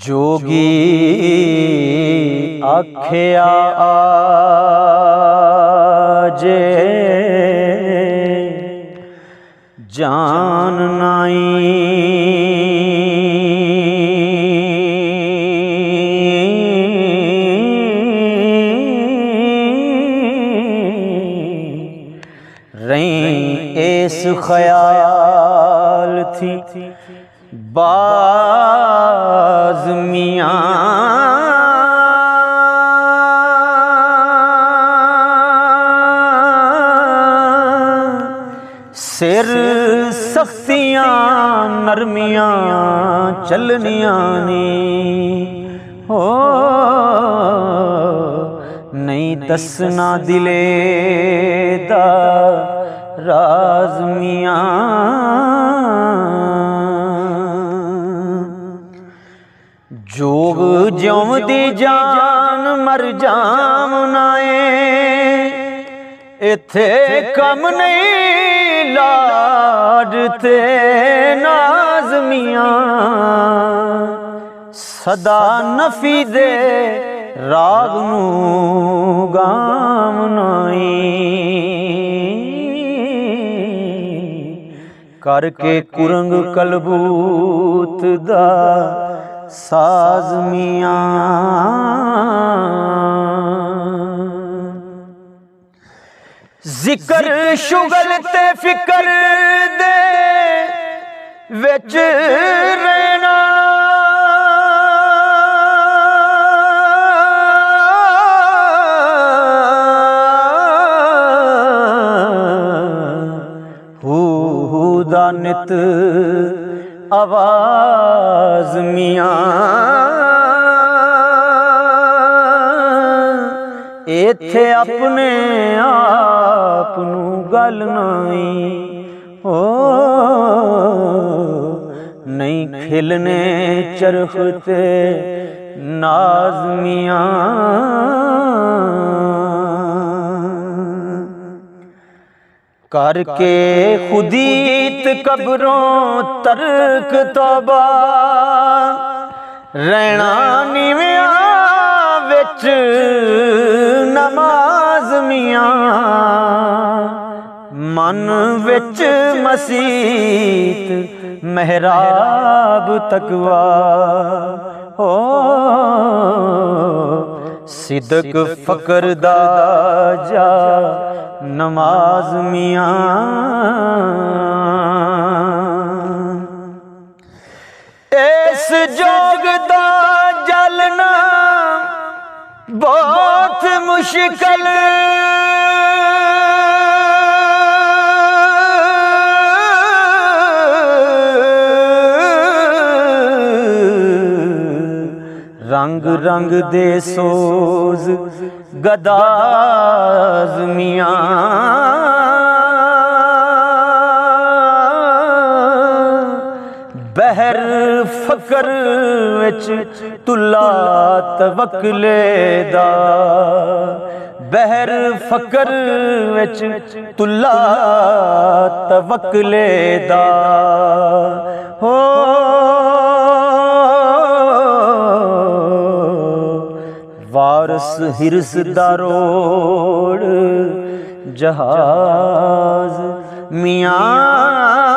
जोगी आख्या आजे जान नाई, रही ऐस ख्याल थी बाज मियाँ, सिर सख्तियाँ नरमियाँ चलनियाँ ने हो, नहीं दसना दिले दा राज मियाँ। जोग ज्यों दी जान मर जाम नाए, इथे कम नहीं लाड ते नाज मियाँ, सदा नफी दे राग नू गाम नाई, करके कुरंग कलबूत दा साज मियाँ। जिक्र शुगल ते फिकर दे विच रहना, दा नित आवाज मियाँ, इथे अपने आप नू गल नाई हो, नहीं खिलने चरख ते नाज मियाँ। करके खुदीत कब्रों तर्क तौबा, रहना नीवियां विच नमाज मियाँ, मन विच मसीत महराब तकवा हो, सिदक फकर दा जा नमाज मियाँ। इस जोग दा जलना बहुत मुश्किल, रंग रंग दे सोज गदाज मियाँ, बहर फकर विच तुला तवक्ले दा, बहर फकर विच तुला तवक्ले दा हो, वारस हिरस दारोड़ जहाज मियाँ।